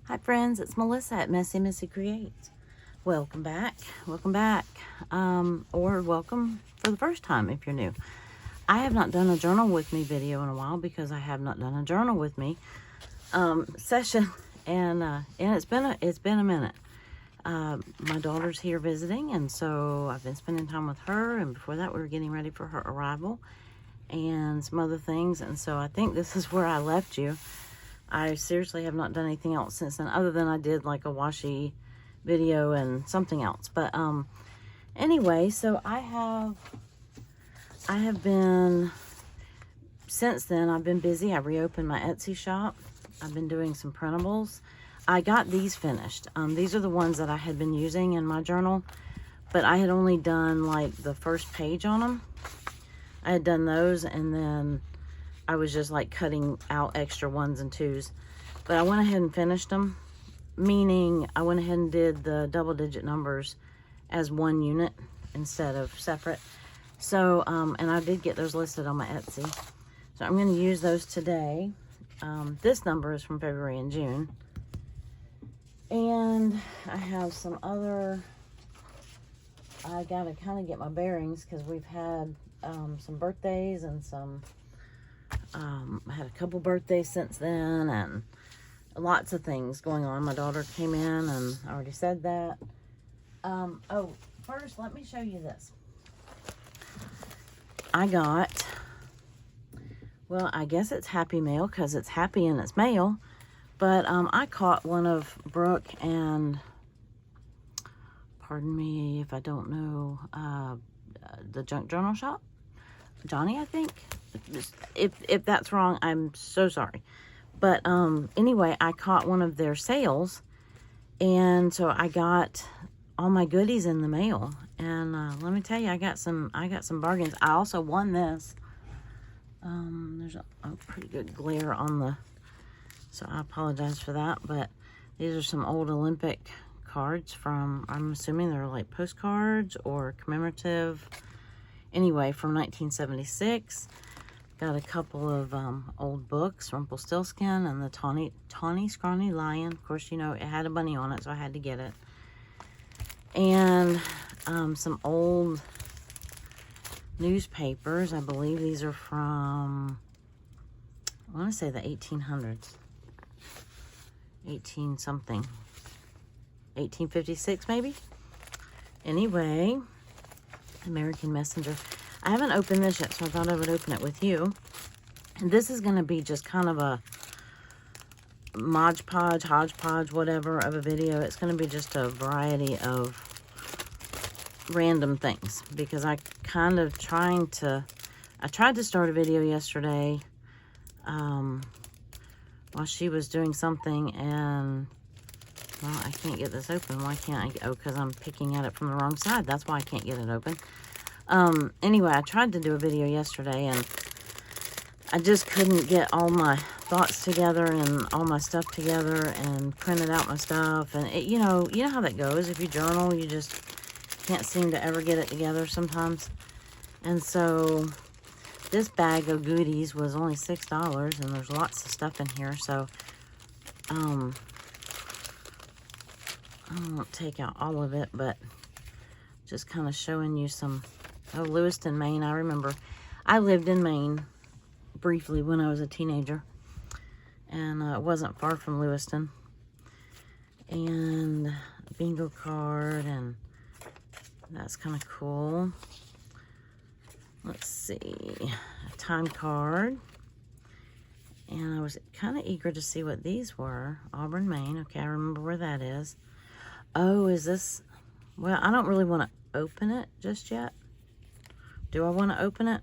Hi friends, it's Melissa at Messy Missy Creates. Welcome back. Welcome back. Or welcome for the first time if you're new. I have not done a journal with me video in a while because I have not done a journal with me session, and it's been a minute. My daughter's here visiting, and so I've been spending time with her, and before that we were getting ready for her arrival and some other things, and so I think this is where I left you. I seriously have not done anything else since then, other than I did like a washi video and something else. But anyway, so I have been, since then I've been busy. I reopened my Etsy shop. I've been doing some printables. I got these finished. These are the ones that I had been using in my journal, but I had only done like the first page on them. I had done those, and then I was just like cutting out extra ones and twos. But I went ahead and finished them, meaning I went ahead and did the double-digit numbers as one unit instead of separate. So, and I did get those listed on my Etsy. So I'm going to use those today. This number is from February and June. And I have some other, I got to kind of get my bearings because we've had some birthdays and some, I had a couple birthdays since then and lots of things going on. My daughter came in, and I already said that. Oh, first let me show you this. I got, well, I guess it's Happy Mail because it's happy and it's mail, but I caught one of Brooke and, pardon me if I don't know, the Junk Journal Shop, Johnny, I think. If that's wrong, I'm so sorry. But anyway, I caught one of their sales, and so I got all my goodies in the mail. And let me tell you, I got some bargains. I also won this. There's a pretty good glare on the, so I apologize for that. But these are some old Olympic cards from, I'm assuming they're like postcards or commemorative. Anyway, from 1976. Got a couple of old books, Rumpelstiltskin and the Tawny Scrawny Lion. Of course, you know, it had a bunny on it, so I had to get it. And some old newspapers. I believe these are from, I want to say the 1800s. 18 something. 1856 maybe? Anyway, American Messenger. I haven't opened this yet, so I thought I would open it with you. And this is going to be just kind of a hodgepodge, whatever, of a video. It's going to be just a variety of random things, because I kind of I tried to start a video yesterday while she was doing something, and, well, I can't get this open. Why can't I? Oh, because I'm picking at it from the wrong side. That's why I can't get it open. Anyway, I tried to do a video yesterday, and I just couldn't get all my thoughts together and all my stuff together and printed out my stuff. And it, you know how that goes. If you journal, you just can't seem to ever get it together sometimes. And so this bag of goodies was only $6, and there's lots of stuff in here. So, I won't take out all of it, but just kind of showing you some. Oh, Lewiston, Maine. I remember I lived in Maine briefly when I was a teenager, and it wasn't far from Lewiston. And a bingo card, and that's kind of cool. Let's see, a time card. And I was kind of eager to see what these were. Auburn, Maine. Okay, I remember where that is. Oh, is this, well, I don't really want to open it just yet. Do I want to open it?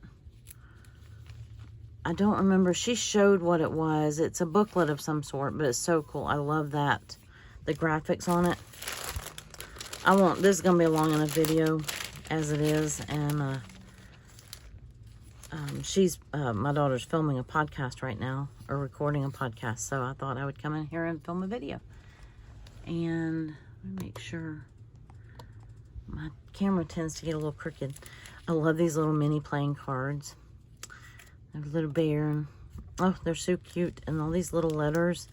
I don't remember. She showed what it was. It's a booklet of some sort, but it's so cool. I love that. The graphics on it. This is going to be a long enough video as it is. And my daughter's filming a podcast right now, or recording a podcast. So I thought I would come in here and film a video. And let me make sure. My camera tends to get a little crooked. I love these little mini playing cards. There's a little bear. And, oh, they're so cute. And all these little letters.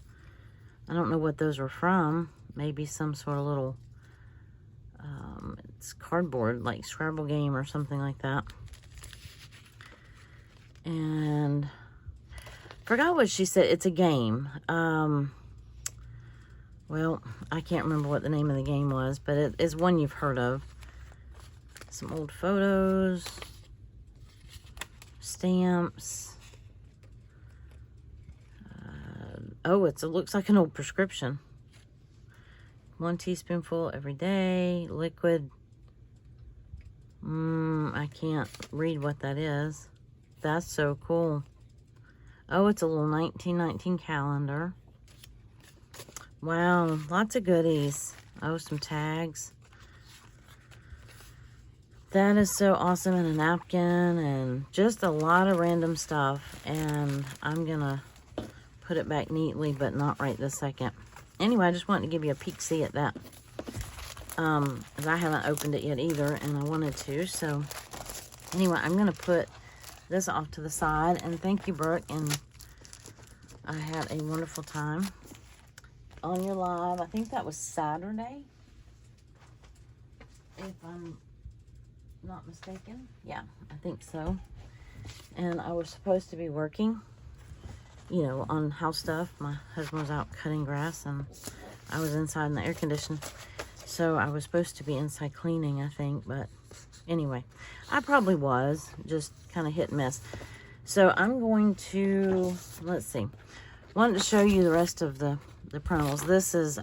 I don't know what those were from. Maybe some sort of little, it's cardboard, like Scrabble game or something like that. And forgot what she said. It's a game. Well, I can't remember what the name of the game was, but it is one you've heard of. Some old photos, stamps. Oh, it looks like an old prescription. 1 teaspoonful every day, liquid. I can't read what that is. That's so cool. Oh, it's a little 1919 calendar. Wow, lots of goodies. Oh, some tags. That is so awesome. And a napkin and just a lot of random stuff. And I'm going to put it back neatly, but not right this second. Anyway, I just wanted to give you a peek-see at that. As I haven't opened it yet either, and I wanted to. So, anyway, I'm going to put this off to the side. And thank you, Brooke. And I had a wonderful time on your live. I think that was Saturday, if I'm not mistaken. Yeah, I think so. And I was supposed to be working, you know, on house stuff. My husband was out cutting grass, and I was inside in the air conditioner. So I was supposed to be inside cleaning, I think. But anyway, I probably was. Just kind of hit and miss. So I'm going to, let's see. Wanted to show you the rest of the printables. This is,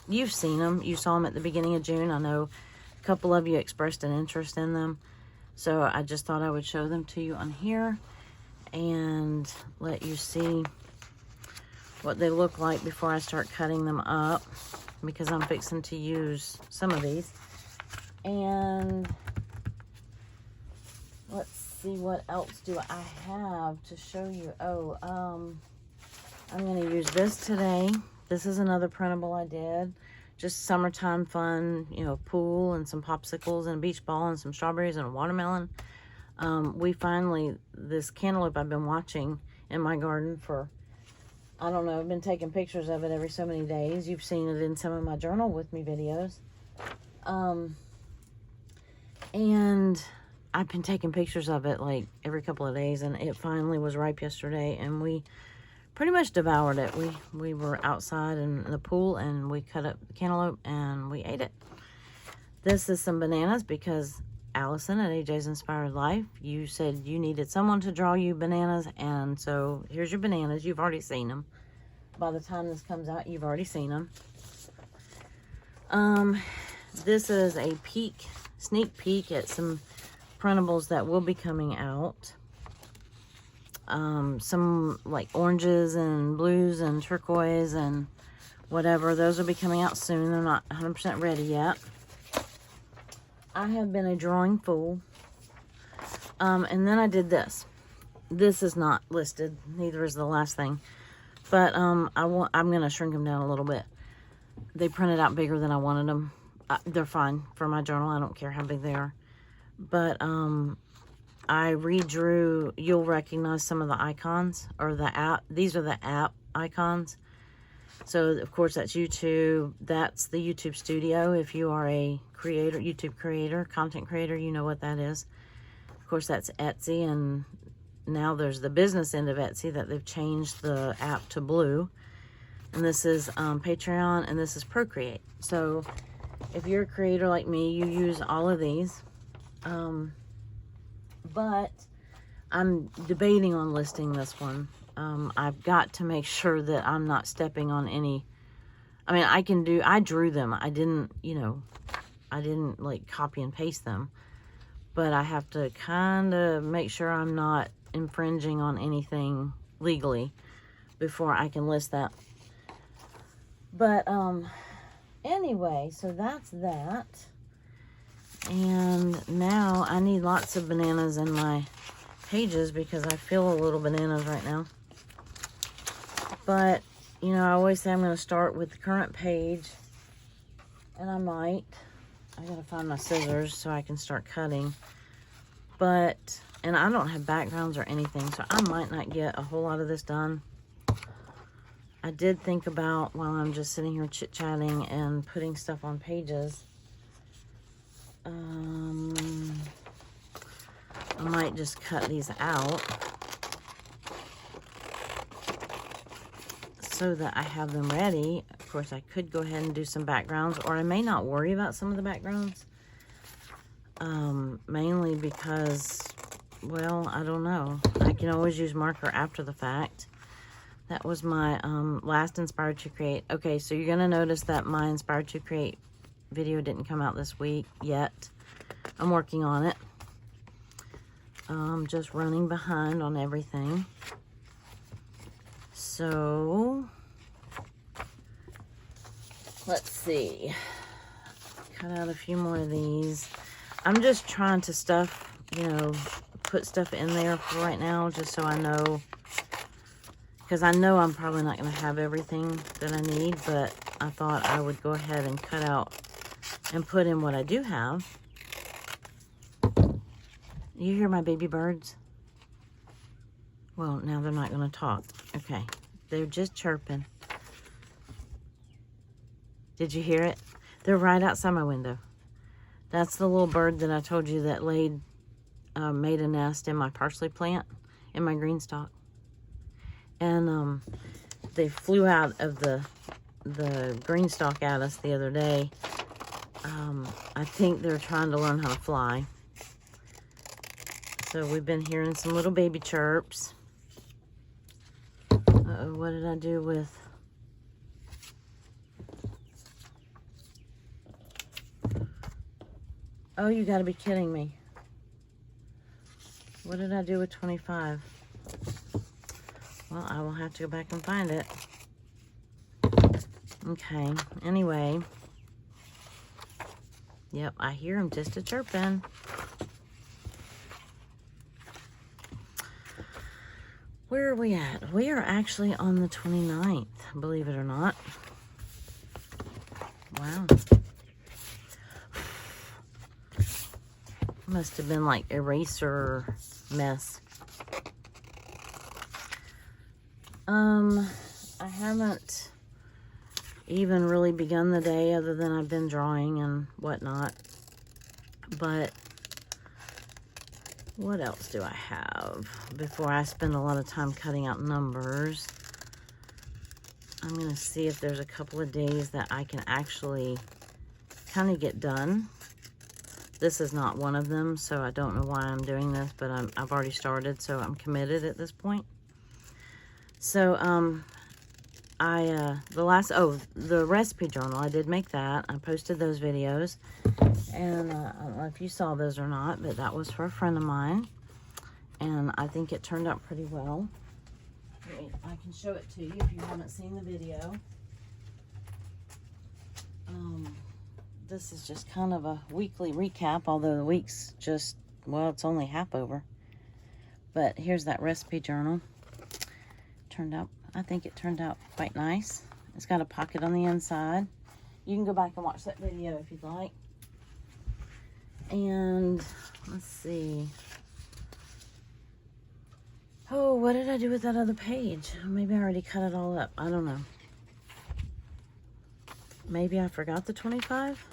you've seen them. You saw them at the beginning of June. I know a couple of you expressed an interest in them. So I just thought I would show them to you on here and let you see what they look like before I start cutting them up, because I'm fixing to use some of these. And let's see, what else do I have to show you? Oh, I'm going to use this today. This is another printable I did. Just summertime fun, you know, pool and some popsicles and a beach ball and some strawberries and a watermelon. We finally, this cantaloupe I've been watching in my garden for, I don't know, I've been taking pictures of it every so many days. You've seen it in some of my journal with me videos. And I've been taking pictures of it like every couple of days, and it finally was ripe yesterday, and we pretty much devoured it. We were outside in the pool, and we cut up the cantaloupe and we ate it. This is some bananas, because Allison at AJ's Inspired Life, you said you needed someone to draw you bananas, and so here's your bananas. You've already seen them. By the time this comes out, you've already seen them. This is a sneak peek at some printables that will be coming out. Some like oranges and blues and turquoise and whatever. Those will be coming out soon. They're not 100% ready yet. I have been a drawing fool. And then I did this. This is not listed. Neither is the last thing. But I'm going to shrink them down a little bit. They printed out bigger than I wanted them. They're fine for my journal. I don't care how big they are. But I redrew, you'll recognize some of the icons, or the app. These are the app icons. So, of course, that's YouTube. That's the YouTube Studio. If you are a creator, YouTube creator, content creator, you know what that is. Of course, that's Etsy, and now there's the business end of Etsy that they've changed the app to blue. And this is Patreon, and this is Procreate. So, if you're a creator like me, you use all of these. But I'm debating on listing this one. I've got to make sure that I'm not stepping on any. I mean, I drew them. I didn't like copy and paste them. But I have to kind of make sure I'm not infringing on anything legally before I can list that. But anyway, so that's that. And now I need lots of bananas in my pages, because I feel a little bananas right now. But, you know, I always say I'm going to start with the current page. And I might. I got to find my scissors so I can start cutting. But, and I don't have backgrounds or anything, so I might not get a whole lot of this done. I did think about, while I'm just sitting here chit-chatting and putting stuff on pages, I might just cut these out so that I have them ready. Of course, I could go ahead and do some backgrounds, or I may not worry about some of the backgrounds. Mainly because, well, I don't know. I can always use marker after the fact. That was my last Inspired to Create. Okay, so you're going to notice that my Inspired to Create video didn't come out this week yet. I'm working on it. Just running behind on everything. So, let's see. Cut out a few more of these. I'm just trying to stuff, you know, put stuff in there for right now, just so I know. Because I know I'm probably not going to have everything that I need, but I thought I would go ahead and cut out and put in what I do have. You hear my baby birds? Well, now they're not going to talk. Okay. They're just chirping. Did you hear it? They're right outside my window. That's the little bird that I told you that made a nest in my parsley plant, in my green stalk. And they flew out of the green stalk at us the other day. I think they're trying to learn how to fly. So we've been hearing some little baby chirps. Uh-oh, what did I do with... Oh, you gotta be kidding me. What did I do with 25? Well, I will have to go back and find it. Okay, anyway. Yep, I hear them just a chirping. Where are we at? We are actually on the 29th, believe it or not. Wow. Must have been like eraser mess. I haven't even really begun the day, other than I've been drawing and whatnot. But what else do I have before I spend a lot of time cutting out numbers? I'm going to see if there's a couple of days that I can actually kind of get done. This is not one of them, so I don't know why I'm doing this, but I've already started, so I'm committed at this point. So, the recipe journal, I did make that. I posted those videos, and I don't know if you saw those or not, but that was for a friend of mine, and I think it turned out pretty well. Wait, I can show it to you if you haven't seen the video. This is just kind of a weekly recap, although the week's just, well, it's only half over. But here's that recipe journal. I think it turned out quite nice. It's got a pocket on the inside. You can go back and watch that video if you'd like. And let's see. Oh, what did I do with that other page? Maybe I already cut it all up. I don't know. Maybe I forgot the 25?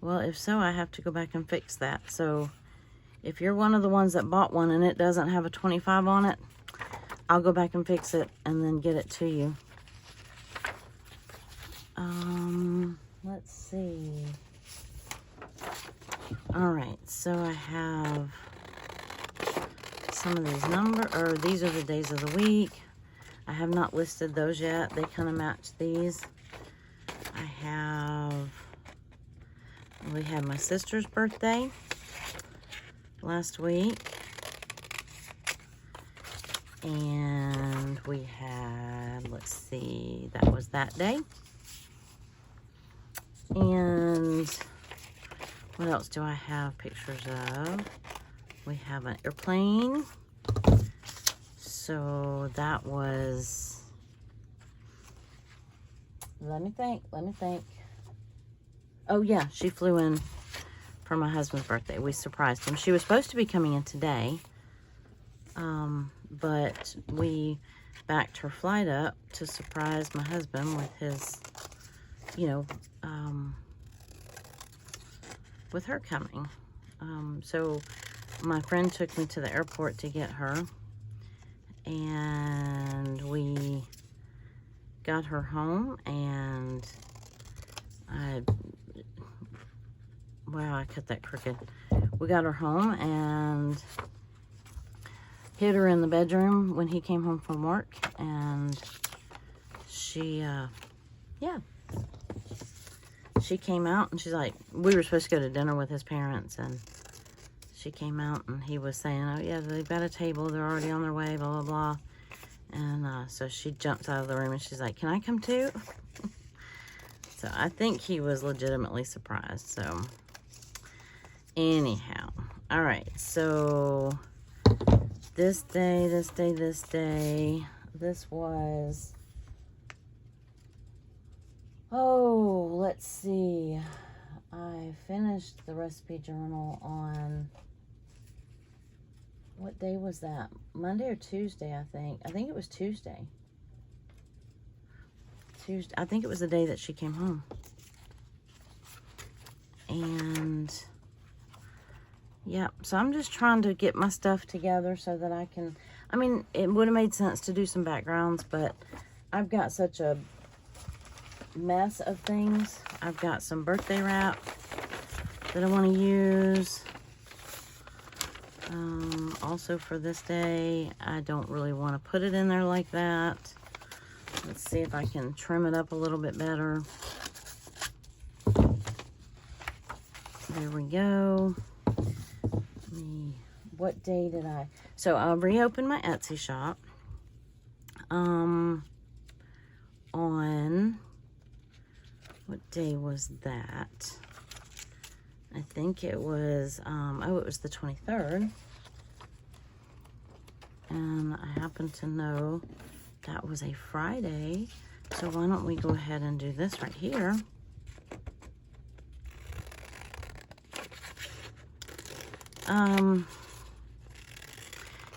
Well, if so, I have to go back and fix that. So if you're one of the ones that bought one and it doesn't have a 25 on it, I'll go back and fix it and then get it to you. Let's see. All right, so I have some of these these are the days of the week. I have not listed those yet. They kind of match these. We had my sister's birthday last week. And we had, let's see, that was that day. And what else do I have pictures of? We have an airplane. So that was, let me think. Oh yeah, she flew in for my husband's birthday. We surprised him. She was supposed to be coming in today. But we backed her flight up to surprise my husband with his, you know, with her coming. So my friend took me to the airport to get her, and we got her home, and wow, I cut that crooked. We got her home and hid her in the bedroom when he came home from work, and she, yeah. She came out, and she's like, we were supposed to go to dinner with his parents, and she came out, and he was saying, oh yeah, they've got a table, they're already on their way, blah, blah, blah. And so she jumps out of the room, and she's like, can I come too? So I think he was legitimately surprised. So anyhow, all right, so this was, oh, let's see. I finished the recipe journal on, what day was that? Monday or Tuesday, I think. I think it was Tuesday. I think it was the day that she came home. And yeah, so I'm just trying to get my stuff together so that I can, I mean, it would have made sense to do some backgrounds, but I've got such a mess of things. I've got some birthday wrap that I want to use. Also for this day, I don't really want to put it in there like that. Let's see if I can trim it up a little bit better. There we go. What day did I? So I'll reopen my Etsy shop. On, what day was that? I think it was, oh, it was the 23rd. And I happen to know that was a Friday. So why don't we go ahead and do this right here.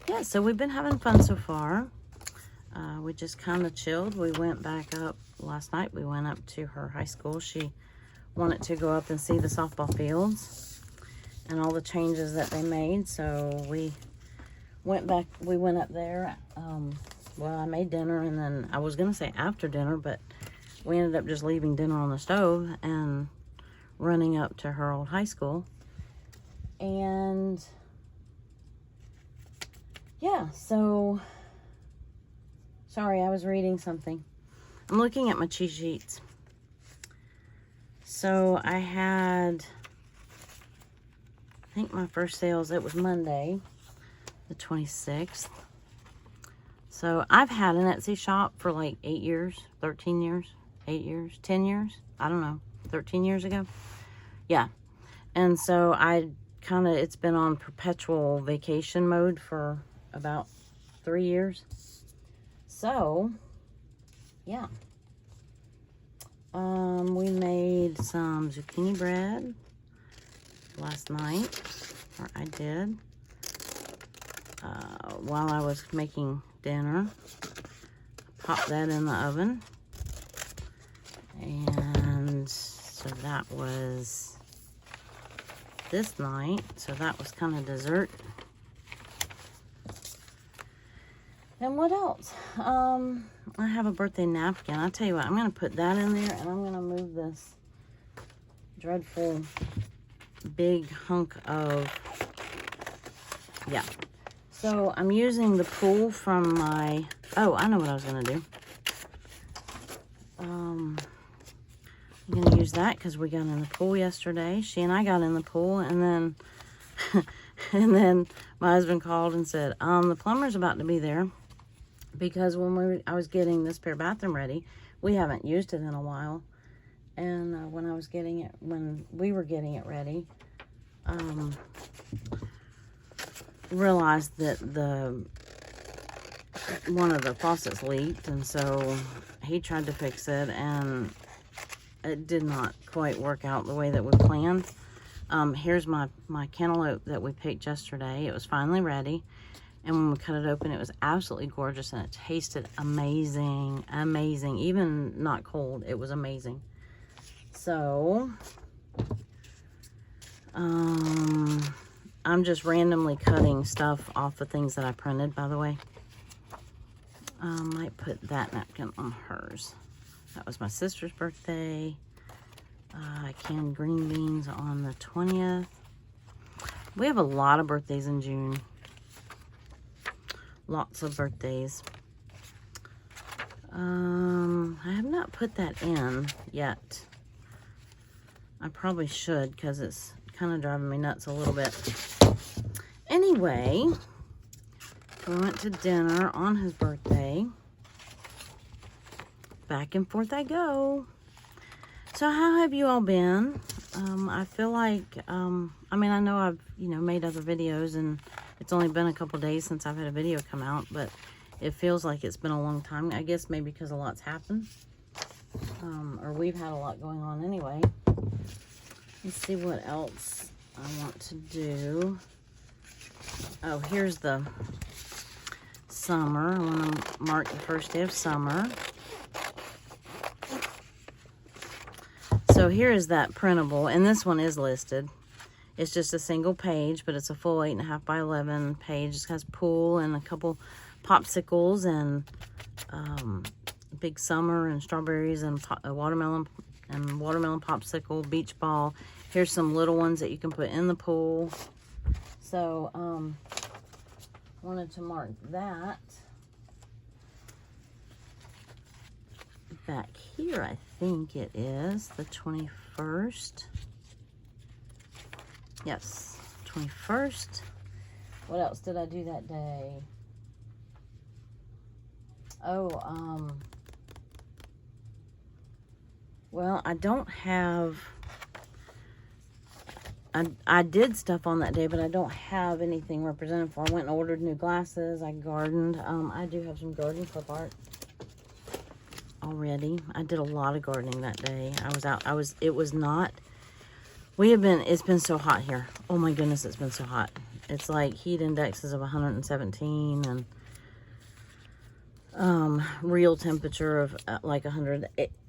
Yeah, so we've been having fun so far. We just kind of chilled. We went back up last night. We went up to her high school. She wanted to go up and see the softball fields and all the changes that they made. So we went back, we went up there. Well, I made dinner, and then I was going to say after dinner, but we ended up just leaving dinner on the stove and running up to her old high school. And yeah, so sorry, I was reading something. I'm looking at my cheat sheets. So I had, I think my first sales, it was Monday, the 26th. So I've had an Etsy shop for like 8 years, 13 years, 8 years, 10 years. I don't know, 13 years ago. Yeah. And so I kind of, it's been on perpetual vacation mode for about 3 years. So, yeah. We made some zucchini bread last night, or I did, while I was making dinner. Popped that in the oven. And so that was this night. So that was kind of dessert. And what else? I have a birthday napkin. I'll tell you what, I'm going to put that in there, and I'm going to move this dreadful big hunk of, yeah. So I'm using the pool from my, oh, I know what I was going to do. I'm going to use that because we got in the pool yesterday. She and I got in the pool, and then and then my husband called and said, the plumber's about to be there, because when I was getting this spare bathroom ready, we haven't used it in a while. And when we were getting it ready, realized that one of the faucets leaked, and so he tried to fix it, and it did not quite work out the way that we planned. Here's my cantaloupe that we picked yesterday. It was finally ready, And when we cut it open, it was absolutely gorgeous, and it tasted amazing, amazing. Even not cold, it was amazing. So, I'm just randomly cutting stuff off of things that I printed, by the way. Might put that napkin on hers. That was my sister's birthday. I canned green beans on the 20th. We have a lot of birthdays in June. Lots of birthdays. I have not put that in yet. I probably should, because it's kind of driving me nuts a little bit. Anyway, we went to dinner on his birthday. Back and forth I go. So how have you all been? I feel like, I mean, I know I've, made other videos, and it's only been a couple days since I've had a video come out, but it feels like it's been a long time. I guess maybe because a lot's happened. Or we've had a lot going on anyway. Let's see what else I want to do. Oh, here's the summer. I want to mark the first day of summer. So here is that printable, and this one is listed. It's just a single page, but it's a full 8.5 by 11 page. It has pool and a couple popsicles and big summer and strawberries and a watermelon popsicle, beach ball. Here's some little ones that you can put in the pool. So wanted to mark that. Back here, I think it is the 21st. Yes, 21st. What else did I do that day? Oh, well, I don't have, I did stuff on that day, but I don't have anything represented for. I went and ordered new glasses. I gardened. I do have some garden clip art already. I did a lot of gardening that day. I was out. It was not, it's been so hot here. Oh my goodness, it's been so hot. It's like heat indexes of 117 and real temperature of like 100.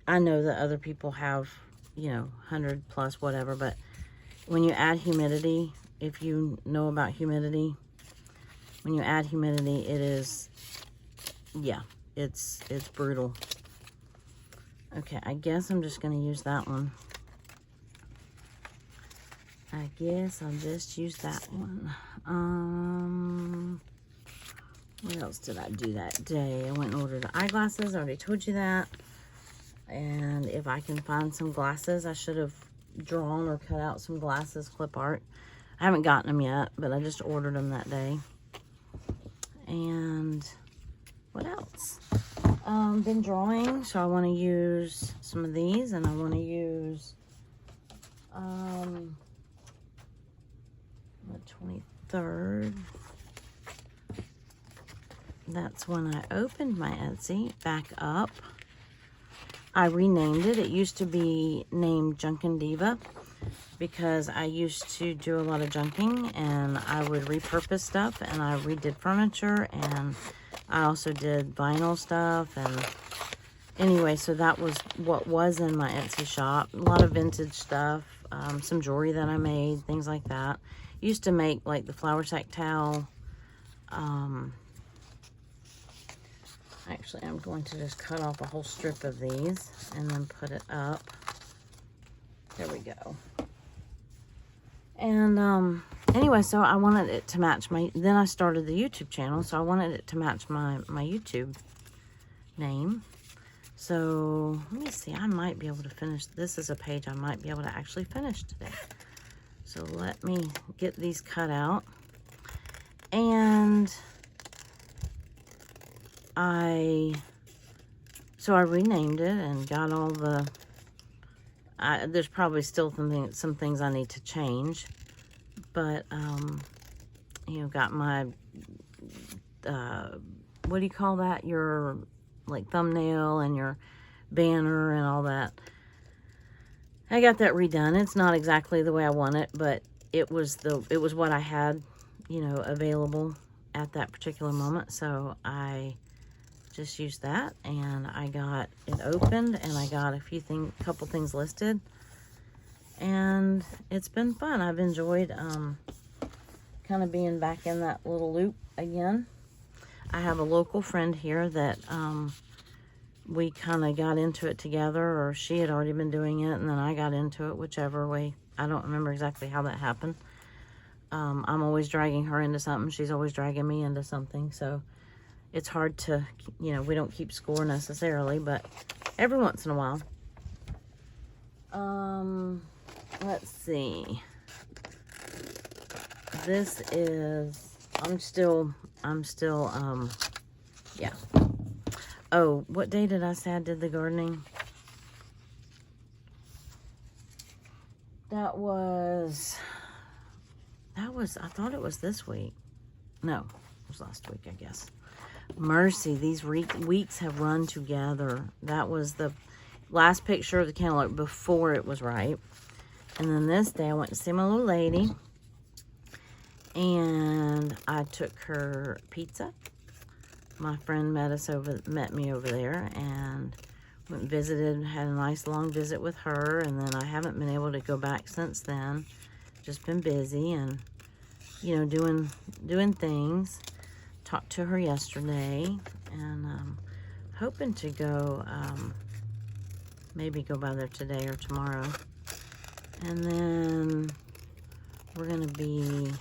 I know that other people have, 100 plus whatever, but when you add humidity, if you know about humidity, when you add humidity, it is, yeah, it's brutal. Okay, I guess I'm just going to use that one. I guess I'll just use that one. What else did I do that day? I went and ordered the eyeglasses. I already told you that. And if I can find some glasses, I should have drawn or cut out some glasses clip art. I haven't gotten them yet, but I just ordered them that day. And what else? Been drawing, so I want to use some of these, and I want to use the 23rd. That's when I opened my Etsy back up. I renamed it. It used to be named Junkin' Diva because I used to do a lot of junking, and I would repurpose stuff, and I redid furniture, and I also did vinyl stuff. And anyway, so that was what was in my Etsy shop. A lot of vintage stuff, some jewelry that I made, things like that. Used to make like the flour sack towel. Actually, I'm going to just cut off a whole strip of these and then put it up. There we go. And anyway, so I wanted it to match then I started the YouTube channel, so I wanted it to match my YouTube name. So let me see, I might be able to finish. This is a page I might be able to actually finish today. So let me get these cut out. And I renamed it and got all the, there's probably still some things I need to change, but, got my, what do you call that? Your, like, thumbnail and your banner and all that. I got that redone. It's not exactly the way I want it, but it was what I had, available at that particular moment. So I just used that, and I got it opened, and I got couple things listed, and it's been fun. I've enjoyed kind of being back in that little loop again. I have a local friend here that we kind of got into it together, or she had already been doing it, and then I got into it, whichever way. I don't remember exactly how that happened. I'm always dragging her into something. She's always dragging me into something. So it's hard to, you know, we don't keep score necessarily, but every once in a while. Let's see. This is, I'm still, yeah. Oh, what day did I say I did the gardening? That was, I thought it was this week. No, it was last week, I guess. Mercy, these weeks have run together. That was the last picture of the cantaloupe before it was ripe. And then this day I went to see my little lady, and I took her pizza. My friend met me over there, and went and visited, had a nice long visit with her, and then I haven't been able to go back since then. Just been busy and, you know, doing things. Talked to her yesterday, and hoping to go, maybe go by there today or tomorrow. And then we're gonna be,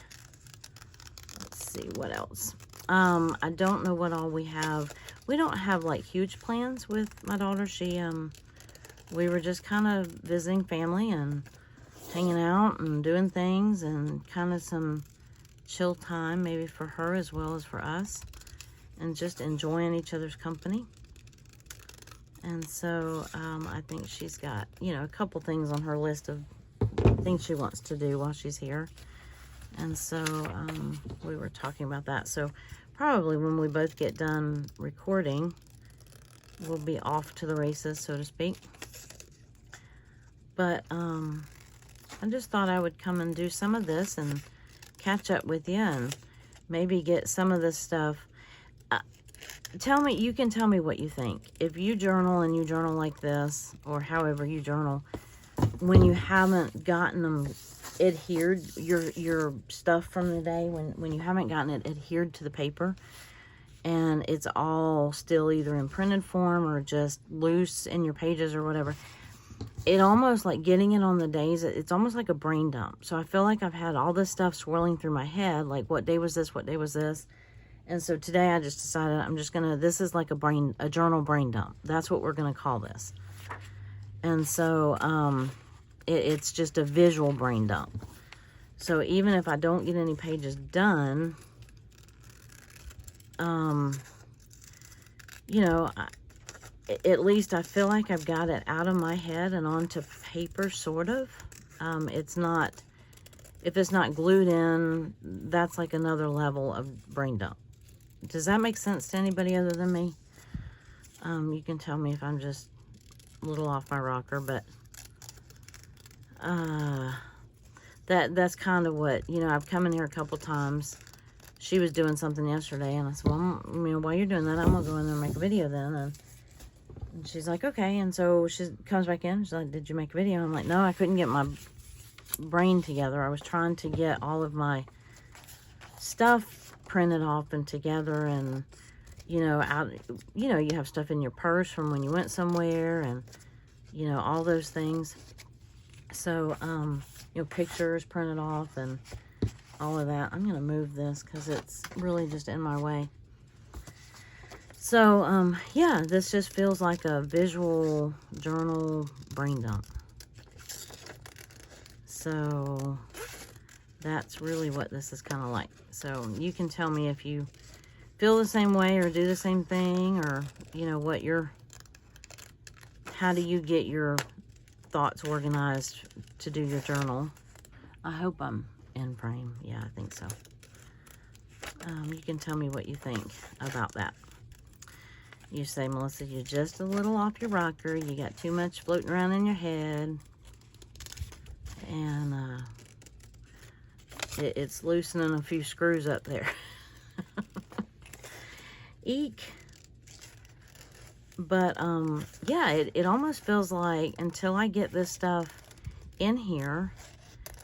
let's see, what else? I don't know what all we have. We don't have like huge plans with my daughter. We were just kind of visiting family and hanging out and doing things, and kind of some chill time maybe for her as well as for us, and just enjoying each other's company. And so I think she's got, you know, a couple things on her list of things she wants to do while she's here. And so we were talking about that. So probably when we both get done recording, we'll be off to the races, so to speak. But I just thought I would come and do some of this and catch up with you, and maybe get some of this stuff. You can tell me what you think. If you journal and you journal like this, or however you journal, when you haven't gotten them adhered, your stuff from the day, when you haven't gotten it adhered to the paper, and it's all still either in printed form or just loose in your pages or whatever, it almost like getting it on the days, it's almost like a brain dump. So I feel like I've had all this stuff swirling through my head, like what day was this, what day was this. And so today I just decided I'm just gonna, this is like a journal brain dump. That's what we're gonna call this. And so it's just a visual brain dump. So even if I don't get any pages done, you know, at least I feel like I've got it out of my head and onto paper, sort of. It's not, if it's not glued in, that's like another level of brain dump. Does that make sense to anybody other than me? You can tell me if I'm just a little off my rocker, but that's kind of what, you know, I've come in here a couple times. She was doing something yesterday, and I said, well, you know, while you're doing that, I'm gonna go in there and make a video then. And she's like, okay. And so she comes back in. She's like, did you make a video? I'm like, no, I couldn't get my brain together. I was trying to get all of my stuff printed off and together, and, you know, you have stuff in your purse from when you went somewhere, and, you know, all those things. So, you know, pictures printed off and all of that. I'm going to move this because it's really just in my way. So, yeah, this just feels like a visual journal brain dump. So, that's really what this is kind of like. So, you can tell me if you feel the same way or do the same thing, or, you know, how do you get your thoughts organized to do your journal. I hope I'm in frame. Yeah, I think so. You can tell me what you think about that. You say, Melissa, you're just a little off your rocker. You got too much floating around in your head. And it's loosening a few screws up there. Eek. But, yeah, it almost feels like until I get this stuff in here,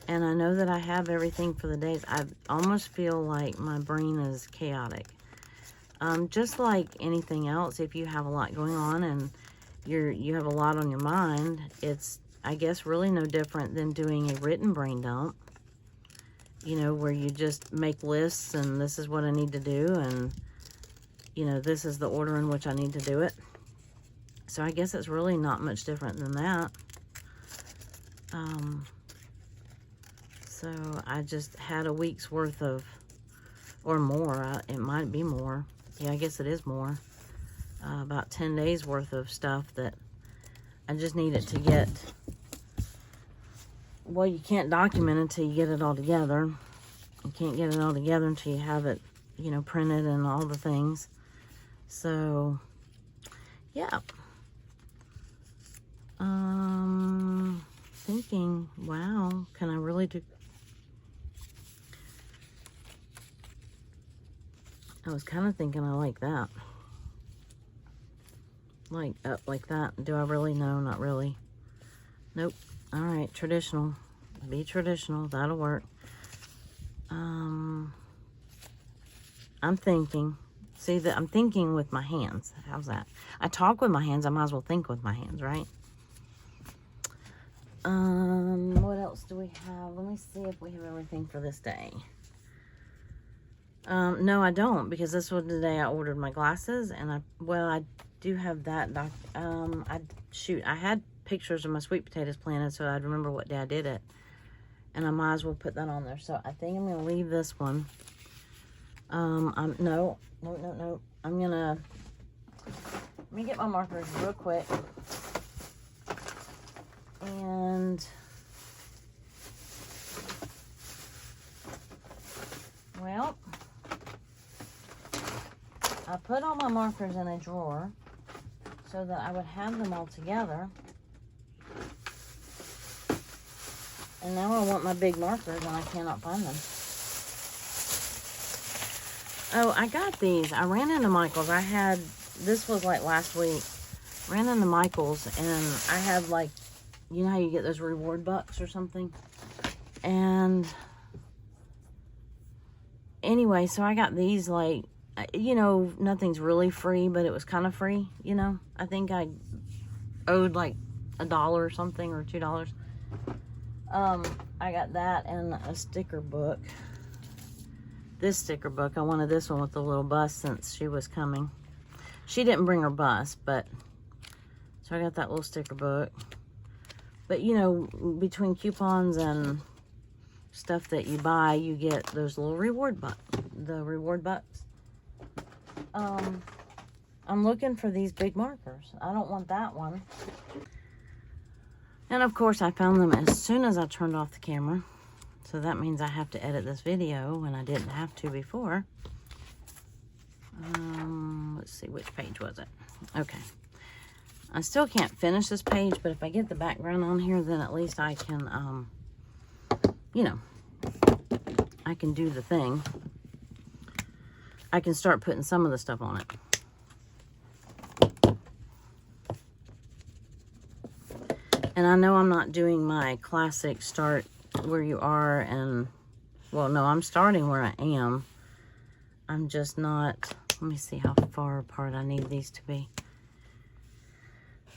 and I know that I have everything for the days, I almost feel like my brain is chaotic. Just like anything else, if you have a lot going on and you have a lot on your mind, it's, I guess, really no different than doing a written brain dump. You know, where you just make lists and this is what I need to do, and, you know, this is the order in which I need to do it. So I guess it's really not much different than that. So I just had a week's worth of, or more, it might be more. Yeah, I guess it is more. About 10 days worth of stuff that I just needed to get. Well, you can't document until you get it all together. You can't get it all together until you have it, you know, printed and all the things. So, yeah. Thinking, wow, can I really do... I was kind of thinking I like that. Like, up like that. Do I really? No, not really. Nope. All right, traditional. Be traditional. That'll work. I'm thinking. See, that I'm thinking with my hands. How's that? I talk with my hands. I might as well think with my hands, right? What else do we have? Let me see if we have everything for this day. No, I don't, because this was the day I ordered my glasses, and I do have that. I had pictures of my sweet potatoes planted, so I'd remember what day I did it, and I might as well put that on there. So I think I'm gonna leave this one. No. I'm gonna, let me get my markers real quick, and well, I put all my markers in a drawer so that I would have them all together. And now I want my big markers and I cannot find them. Oh, I got these. I ran into Michael's. This was like last week. Ran into Michael's and I had like, you know how you get those reward bucks or something? And anyway, so I got these, like, you know, nothing's really free, but it was kind of free, you know. I think I owed like $1 or something, or $2. I got that and a sticker book. This sticker book, I wanted this one with the little bus since she was coming. She didn't bring her bus, but, so I got that little sticker book. But, you know, between coupons and stuff that you buy, you get those little reward bucks. I'm looking for these big markers. I don't want that one. And of course I found them as soon as I turned off the camera. So that means I have to edit this video when I didn't have to before. Let's see, which page was it? Okay. I still can't finish this page, but if I get the background on here, then at least I can, you know, I can do the thing. I can start putting some of the stuff on it. And I know I'm not doing my classic start where you are and, well, no, I'm starting where I am. I'm just not, let me see how far apart I need these to be.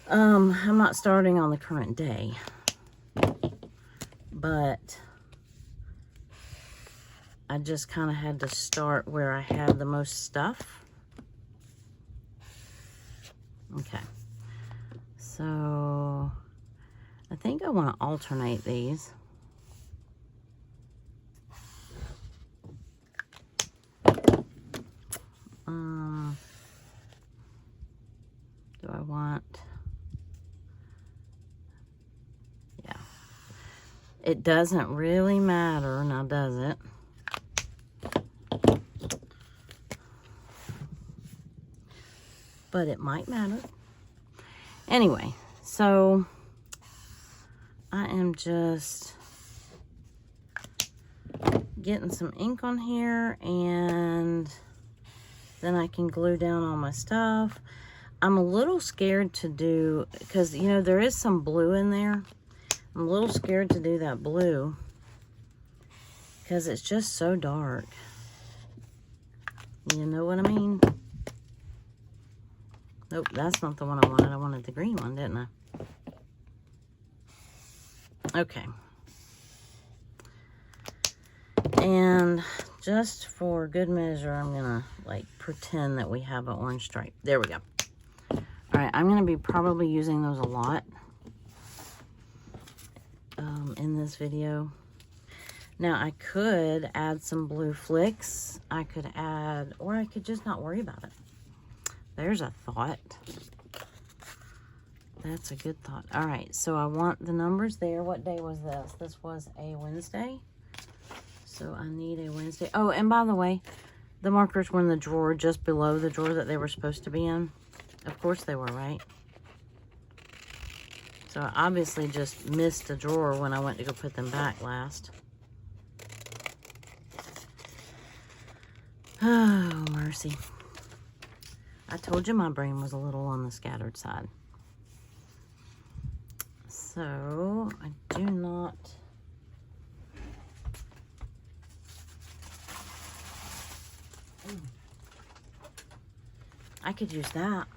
I'm not starting on the current day, but I just kind of had to start where I had the most stuff. Okay, so I think I want to alternate these. Do I want... Yeah. It doesn't really matter, now does it? But it might matter. Anyway, so I am just getting some ink on here, and then I can glue down all my stuff. I'm a little scared to do, because, you know, there is some blue in there. I'm a little scared to do that blue because it's just so dark. You know what I mean? Nope, that's not the one I wanted. I wanted the green one, didn't I? Okay. And just for good measure, I'm gonna like pretend that we have an orange stripe. There we go. All right, I'm gonna be probably using those a lot in this video. Now I could add some blue flicks. I could add, or I could just not worry about it. There's a thought. That's a good thought. All right, so I want the numbers there. What day was this? This was a Wednesday. So I need a Wednesday. Oh, and by the way, the markers were in the drawer just below the drawer that they were supposed to be in. Of course they were, right? So I obviously just missed a drawer when I went to go put them back last. Oh, mercy. I told you my brain was a little on the scattered side. So I do not... I could use that.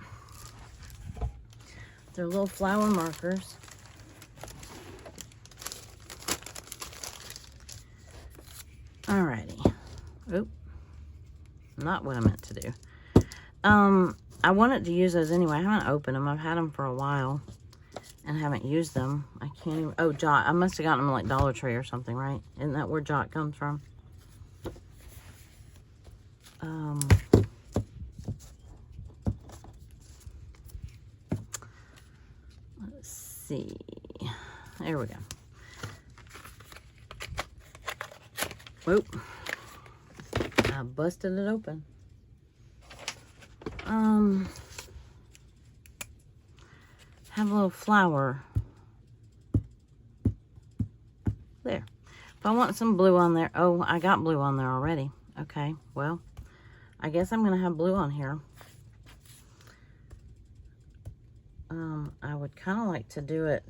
They're little flower markers. Alrighty. Oop. Not what I meant to do. I wanted to use those anyway. I haven't opened them. I've had them for a while and haven't used them. I can't even... Oh, Jot. I must have gotten them like Dollar Tree or something, right? Isn't that where Jot comes from? Let's see. There we go. Whoop. I busted it open. Have a little flower there. If I want some blue on there, oh, I got blue on there already. Okay, well, I guess I'm gonna have blue on here. I would kind of like to do it.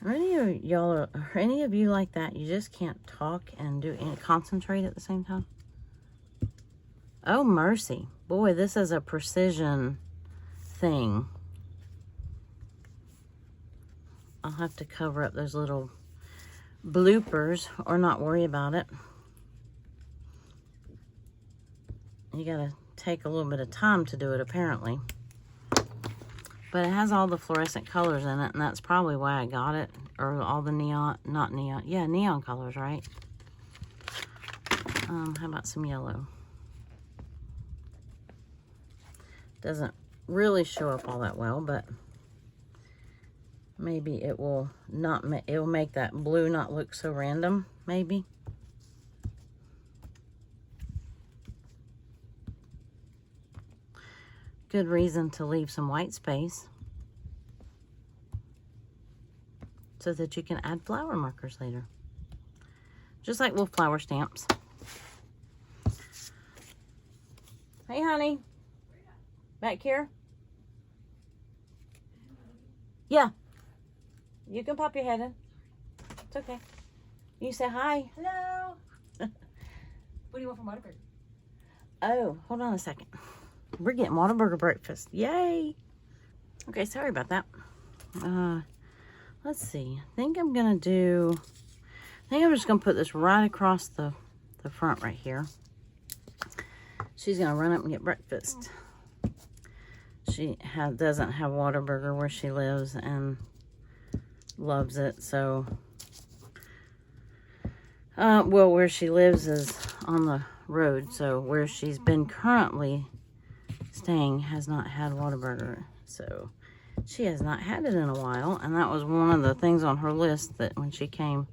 Are any of y'all, are any of you like that? You just can't talk and do and concentrate at the same time? Oh, mercy. Boy, this is a precision thing. I'll have to cover up those little bloopers or not worry about it. You gotta take a little bit of time to do it, apparently. But it has all the fluorescent colors in it, and that's probably why I got it. Or all the neon, not neon, yeah, neon colors, right? How about some yellow? Doesn't really show up all that well, but maybe it will not, it will make that blue not look so random, maybe. Good reason to leave some white space so that you can add flower markers later. Just like little flower stamps. Hey, honey. Back here? Yeah. You can pop your head in. It's okay. You say hi. Hello. What do you want from Whataburger? Oh, hold on a second. We're getting Whataburger breakfast. Yay. Okay, sorry about that. Let's see. I think I'm going to do... I think I'm just going to put this right across the front right here. She's going to run up and get breakfast. She doesn't have Whataburger where she lives and loves it, so... well, where she lives is on the road, so where she's been currently staying has not had Whataburger, so she has not had it in a while, and that was one of the things on her list that when she came.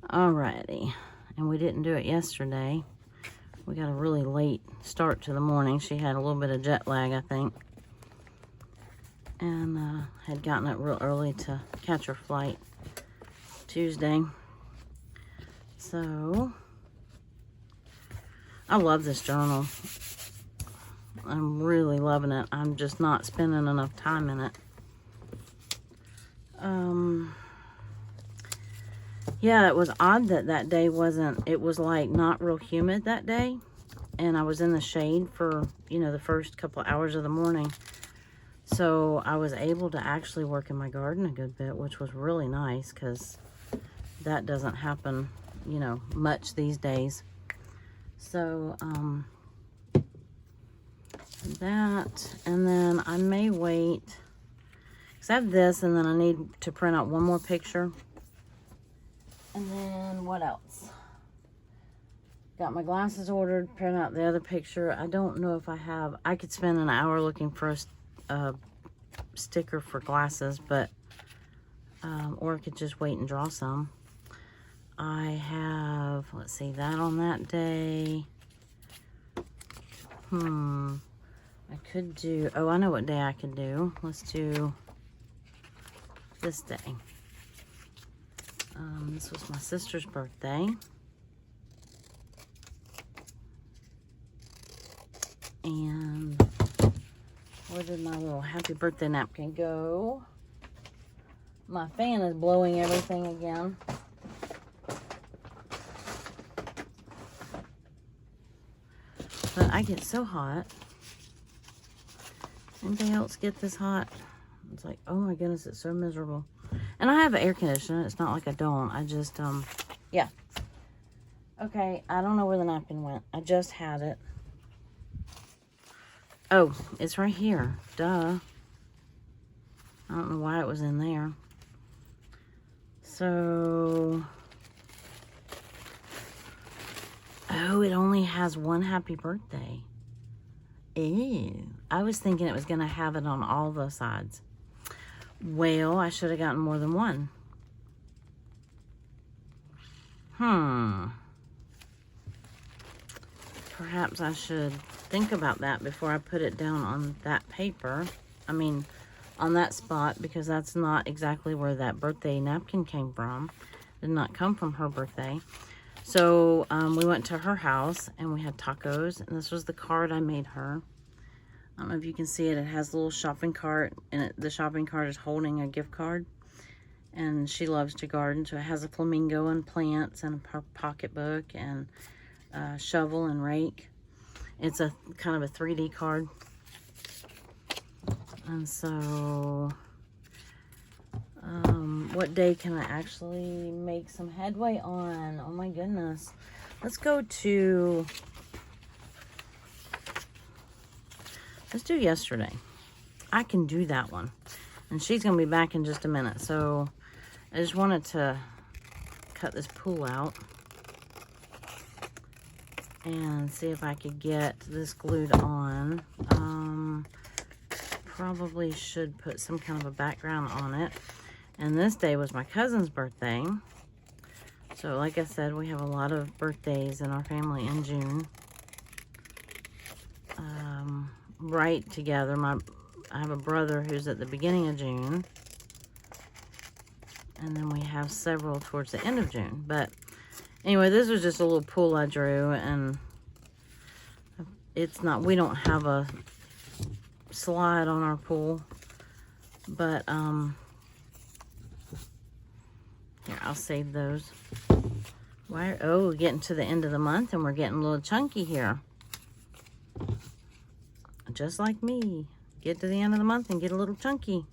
Alrighty, and we didn't do it yesterday. We got a really late start to the morning. She had a little bit of jet lag, I think, and had gotten it real early to catch her flight Tuesday. So, I love this journal. I'm really loving it. I'm just not spending enough time in it. Yeah, it was odd that that day it was like not real humid that day. And I was in the shade for, you know, the first couple of hours of the morning. So I was able to actually work in my garden a good bit, which was really nice because that doesn't happen, you know, much these days. So, that, and then I may wait, because I have this, and then I need to print out one more picture. And then what else? Got my glasses ordered, print out the other picture. I don't know if I could spend an hour looking for a sticker for glasses, but, or I could just wait and draw some. I have, let's see, that on that day. I could do, oh, I know what day I could do. Let's do this day. This was my sister's birthday. And where did my little happy birthday napkin go? My fan is blowing everything again. But I get so hot. Anybody else get this hot? It's like, oh my goodness, it's so miserable. And I have an air conditioner. It's not like I don't. I just, yeah. Okay, I don't know where the napkin went. I just had it. Oh, it's right here. Duh. I don't know why it was in there. So, oh, it only has one happy birthday. Ew. I was thinking it was going to have it on all the sides. Well, I should have gotten more than one. Perhaps I should think about that before I put it down on that paper. I mean, on that spot, because that's not exactly where that birthday napkin came from. It did not come from her birthday. So, we went to her house and we had tacos, and this was the card I made her. I don't know if you can see it. It has a little shopping cart, and the shopping cart is holding a gift card. And she loves to garden, so it has a flamingo and plants and a pocketbook and a shovel and rake. It's a kind of a 3D card. And so, what day can I actually make some headway on? Oh my goodness. Let's go to... Let's do yesterday. I can do that one. And she's going to be back in just a minute. So I just wanted to cut this pool out and see if I could get this glued on. Probably should put some kind of a background on it. And this day was my cousin's birthday. So like I said, we have a lot of birthdays in our family in June. Right together. I have a brother who's at the beginning of June. And then we have several towards the end of June. But anyway, this was just a little pool I drew, and it's not, we don't have a slide on our pool. But here, I'll save those. Why? Oh, we're getting to the end of the month and we're getting a little chunky here. Just like me. Get to the end of the month and get a little chunky.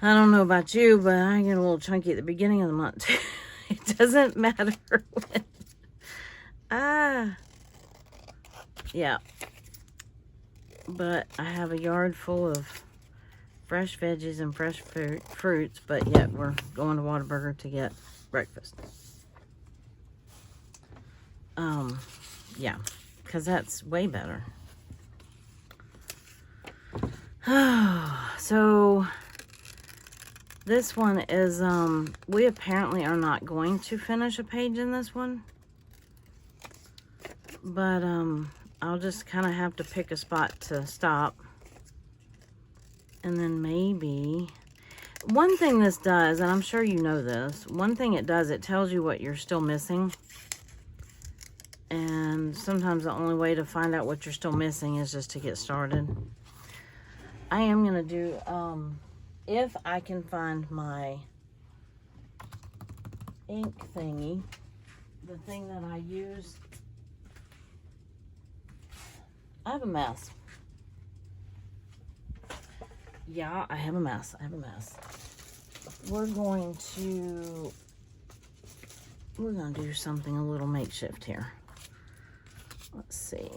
I don't know about you, but I get a little chunky at the beginning of the month. It doesn't matter when. Yeah. But I have a yard full of fresh veggies and fresh fruits, but yet we're going to Whataburger to get breakfast. Yeah, because that's way better. So this one is, we apparently are not going to finish a page in this one. But, I'll just kind of have to pick a spot to stop. And then maybe, One thing this does, and I'm sure you know this, one thing it does, it tells you what you're still missing. And sometimes the only way to find out what you're still missing is just to get started. I am going to do, if I can find my ink thingy, the thing that I use. I have a mess. Yeah, I have a mess. We're going to do something a little makeshift here. Let's see.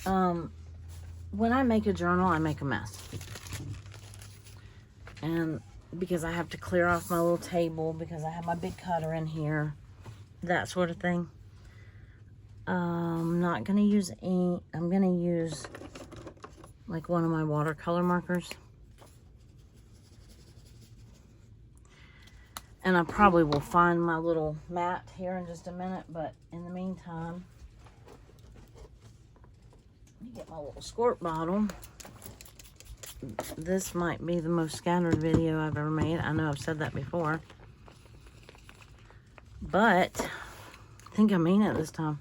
When I make a journal, I make a mess. And because I have to clear off my little table, because I have my big cutter in here, that sort of thing. I'm not going to use ink. I'm going to use like one of my watercolor markers. And I probably will find my little mat here in just a minute, but in the meantime, let me get my little squirt bottle. This might be the most scattered video I've ever made. I know I've said that before, but I think I mean it this time.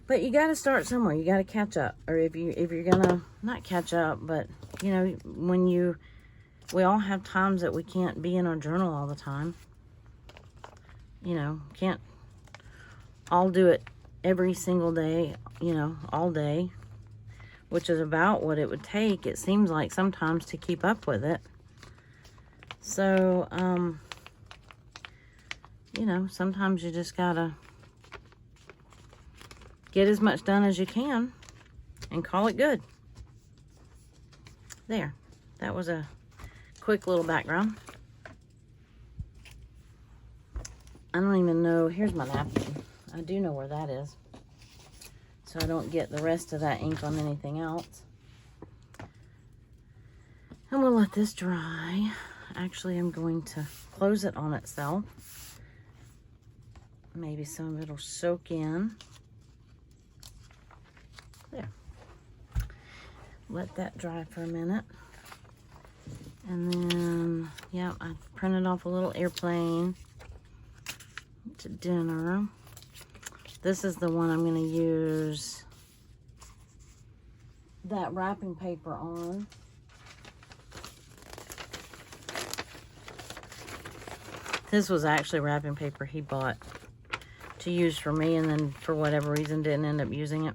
But you got to start somewhere. You got to catch up, or if you're gonna not catch up, but you know, we all have times that we can't be in our journal all the time. You know, can't all do it every single day, you know, all day, which is about what it would take, it seems like sometimes, to keep up with it. So, you know, sometimes you just gotta get as much done as you can and call it good. There, that was a quick little background. I don't even know. Here's my napkin. I do know where that is, so I don't get the rest of that ink on anything else. And we'll let this dry. Actually, I'm going to close it on itself. Maybe some of it'll soak in. There. Let that dry for a minute. And then, yeah, I printed off a little airplane to dinner. This is the one I'm going to use that wrapping paper on. This was actually wrapping paper he bought to use for me, and then for whatever reason didn't end up using it.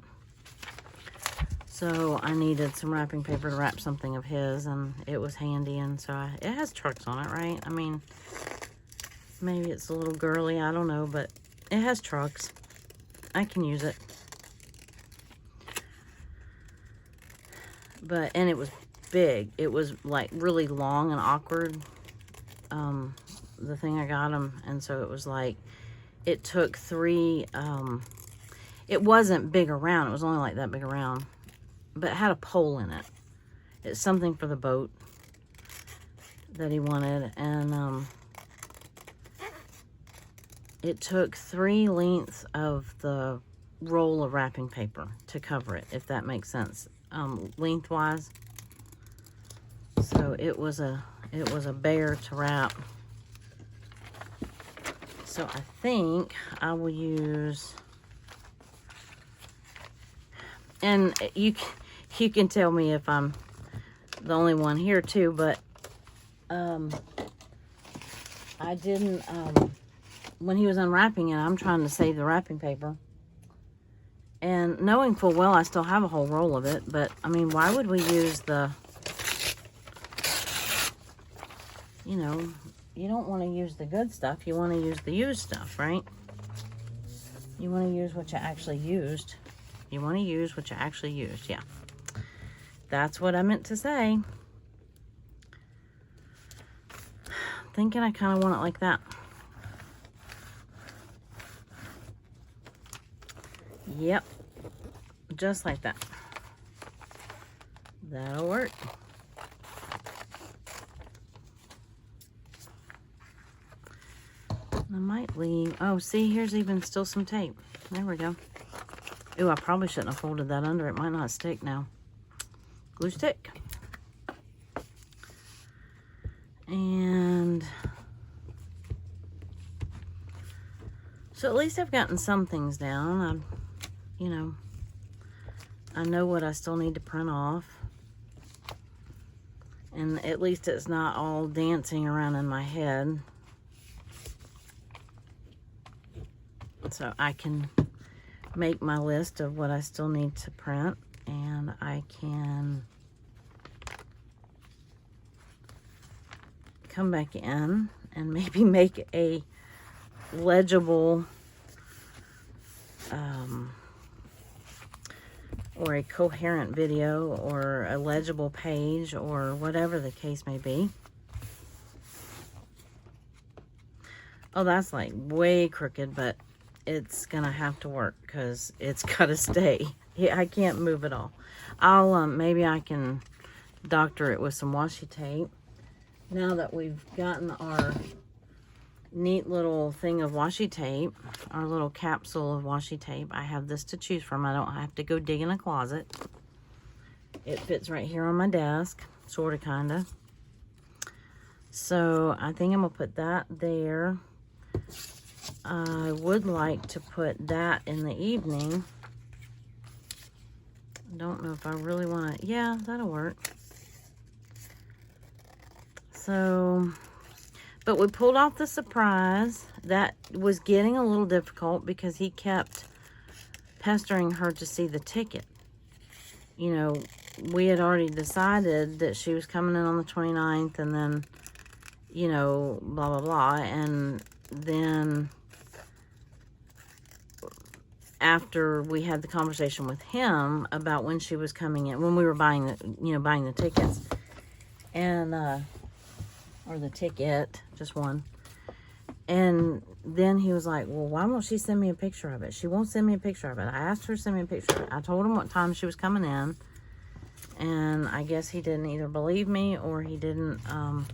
So I needed some wrapping paper to wrap something of his, and it was handy, and so it has trucks on it, right? I mean, maybe it's a little girly, I don't know, but it has trucks. I can use it. And it was big. It was like really long and awkward, the thing I got him, and so it was like, it took three, it wasn't big around, it was only like that big around, but it had a pole in it. It's something for the boat that he wanted, and it took 3 lengths of the roll of wrapping paper to cover it, if that makes sense, lengthwise. So it was a bear to wrap. So I think I will use, and you can tell me if I'm the only one here too, but I didn't, when he was unwrapping it, I'm trying to save the wrapping paper. And knowing full well I still have a whole roll of it, but I mean, why would we use the, you know, you don't want to use the good stuff. You want to use the used stuff, right? You want to use what you actually used. You want to use what you actually used, yeah. That's what I meant to say. Thinking I kind of want it like that. Yep, just like that. That'll work. I might leave, oh, see, here's even still some tape. There we go. Ooh, I probably shouldn't have folded that under. It might not stick now. glue stick. And so at least I've gotten some things down. You know, I know what I still need to print off. And at least it's not all dancing around in my head. So I can make my list of what I still need to print, and I can come back in and maybe make a legible or a coherent video or a legible page or whatever the case may be. Oh, that's like way crooked, but it's gonna have to work because it's gotta stay. I can't move it all. I'll maybe I can doctor it with some washi tape. Now that we've gotten our neat little thing of washi tape, our little capsule of washi tape, I have this to choose from. I don't have to go dig in a closet. It fits right here on my desk, sort of, kind of. So I think I'm gonna put that there. I would like to put that in the evening. I don't know if I really want to. Yeah, that'll work. So, but we pulled off the surprise. That was getting a little difficult because he kept pestering her to see the ticket. You know, we had already decided that she was coming in on the 29th, and then, you know, blah, blah, blah. And then after we had the conversation with him about when she was coming in, when we were buying the tickets, and or the ticket, just one. And then he was like, well, why won't she send me a picture of it? She won't send me a picture of it. I asked her to send me a picture of it. I told him what time she was coming in, and I guess he didn't either believe me or he didn't. Oh,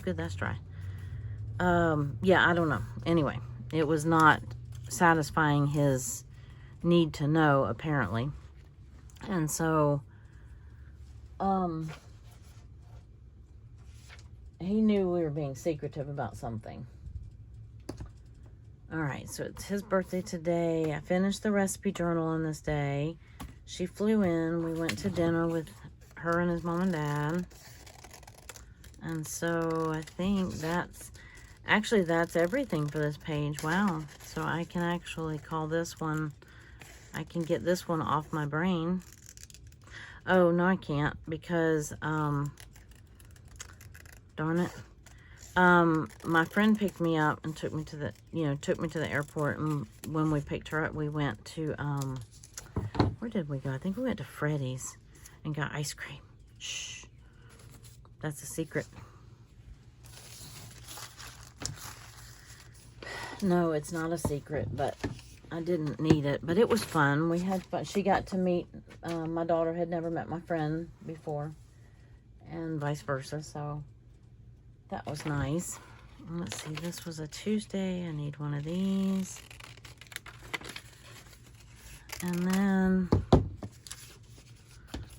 good, that's dry. Yeah, I don't know. Anyway, it was not satisfying his need to know, apparently. And so, he knew we were being secretive about something. All right, so it's his birthday today. I finished the recipe journal on this day. She flew in. We went to dinner with her and his mom and dad. And so I think that's everything for this page. Wow. So I can actually call this one, I can get this one off my brain. Oh, no, I can't, because, darn it. My friend picked me up and took me to the airport. And when we picked her up, we went to, where did we go? I think we went to Freddy's and got ice cream. Shh. That's a secret. No, it's not a secret, but I didn't need it. But it was fun. We had fun. She got to meet, my daughter had never met my friend before, and vice versa, so that was nice. Let's see, this was a Tuesday. I need one of these. And then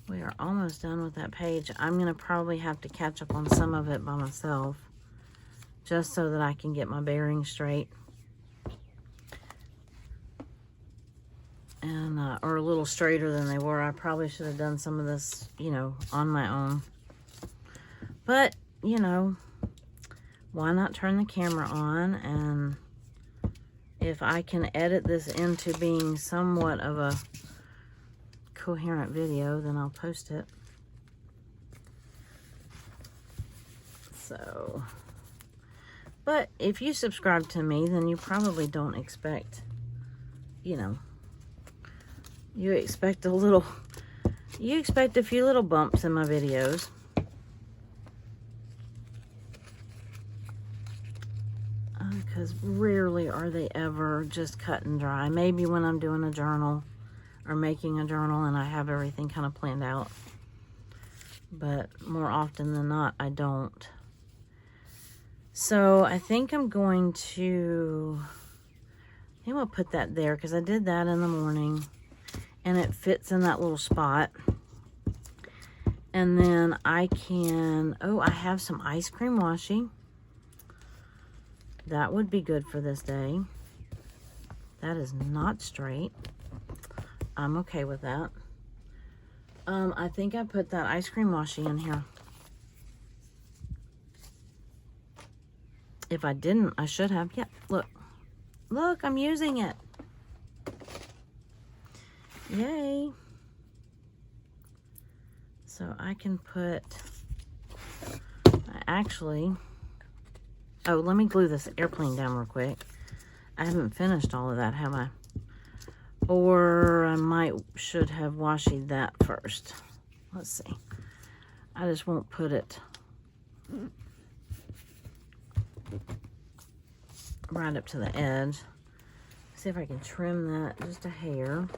we are almost done with that page. I'm going to probably have to catch up on some of it by myself, just so that I can get my bearings straight. And, or a little straighter than they were. I probably should have done some of this, you know, on my own. But, you know, why not turn the camera on? And if I can edit this into being somewhat of a coherent video, then I'll post it. So, but if you subscribe to me, then you probably don't expect, you know, you expect a few little bumps in my videos. Because rarely are they ever just cut and dry. Maybe when I'm doing a journal or making a journal and I have everything kind of planned out. But more often than not, I don't. So I think I'm going to put that there because I did that in the morning and it fits in that little spot. And then I can, oh, I have some ice cream washi. That would be good for this day. That is not straight. I'm okay with that. I think I put that ice cream washi in here. If I didn't, I should have. Yeah, look. Look, I'm using it. Yay. So I can put, actually, oh, let me glue this airplane down real quick. I haven't finished all of that, have I? Or I should have washied that first. Let's see. I just won't put it right up to the edge. See if I can trim that just a hair.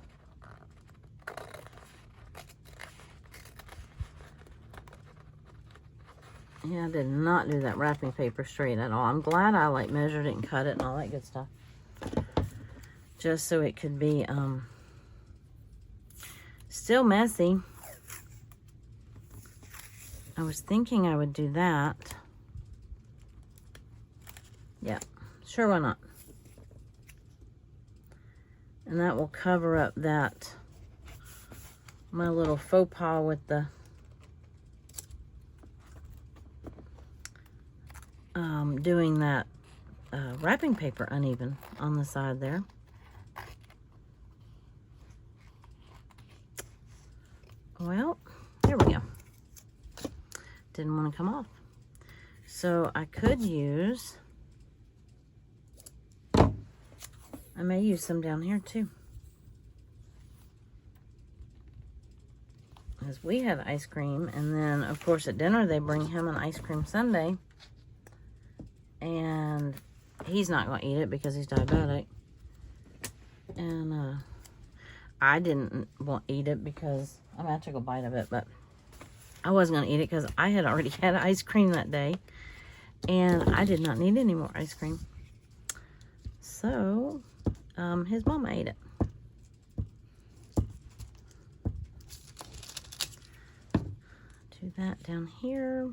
Yeah, I did not do that wrapping paper straight at all. I'm glad I like measured it and cut it and all that good stuff. Just so it could be still messy. I was thinking I would do that. Yeah, sure, why not? And that will cover up that, my little faux pas with the doing that wrapping paper uneven on the side there. Well, there we go. Didn't want to come off. So I could use, I may use some down here too. Because we had ice cream, and then of course at dinner they bring him an ice cream sundae. And he's not going to eat it because he's diabetic. And I didn't want to eat it because, I mean, I took a bite of it, but I wasn't going to eat it because I had already had ice cream that day. And I did not need any more ice cream. So, his mama ate it. Do that down here.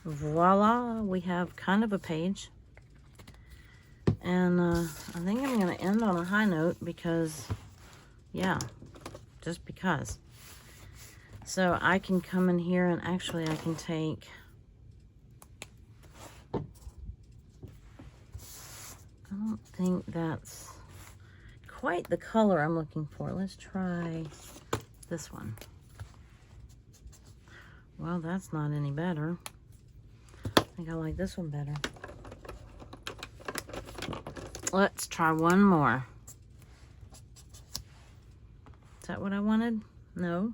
Voila, we have kind of a page. And I think I'm going to end on a high note because, yeah, just because. So I can come in here and actually I can take, I don't think that's quite the color I'm looking for. Let's try this one. Well, that's not any better. I think I like this one better. Let's try one more. Is that what I wanted? No.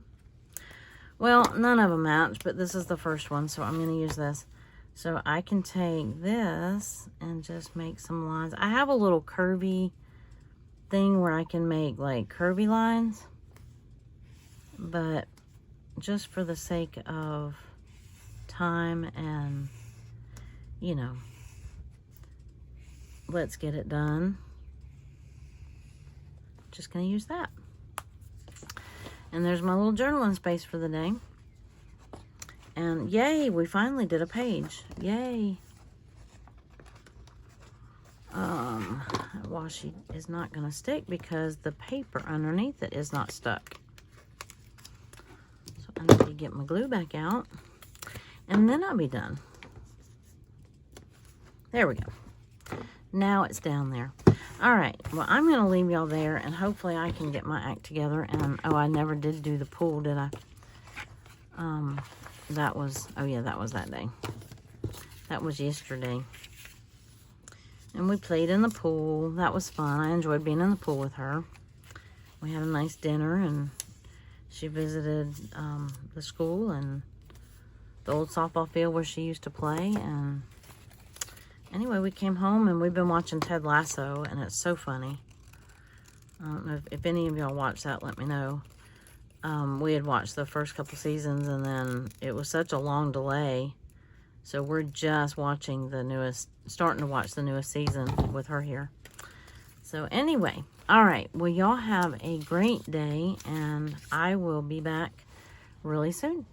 Well, none of them match, but this is the first one, so I'm going to use this. So I can take this and just make some lines. I have a little curvy thing where I can make like curvy lines, but just for the sake of time and, you know, let's get it done. Just gonna use that. And there's my little journaling space for the day. And yay, we finally did a page. Yay. Washi is not gonna stick because the paper underneath it is not stuck. So I need to get my glue back out and then I'll be done. There we go. Now it's down there. All right, well, I'm going to leave y'all there, and hopefully I can get my act together. And, oh, I never did do the pool, did I? That was, oh, yeah, that was that day. That was yesterday. And we played in the pool. That was fun. I enjoyed being in the pool with her. We had a nice dinner, and she visited the school and the old softball field where she used to play, and anyway, we came home and we've been watching Ted Lasso, and it's so funny. I don't know if any of y'all watched that, let me know. We had watched the first couple seasons, and then it was such a long delay. So we're just watching the newest, starting to watch the newest season with her here. So anyway, all right. Well, y'all have a great day, and I will be back really soon.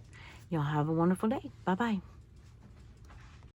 Y'all have a wonderful day. Bye-bye.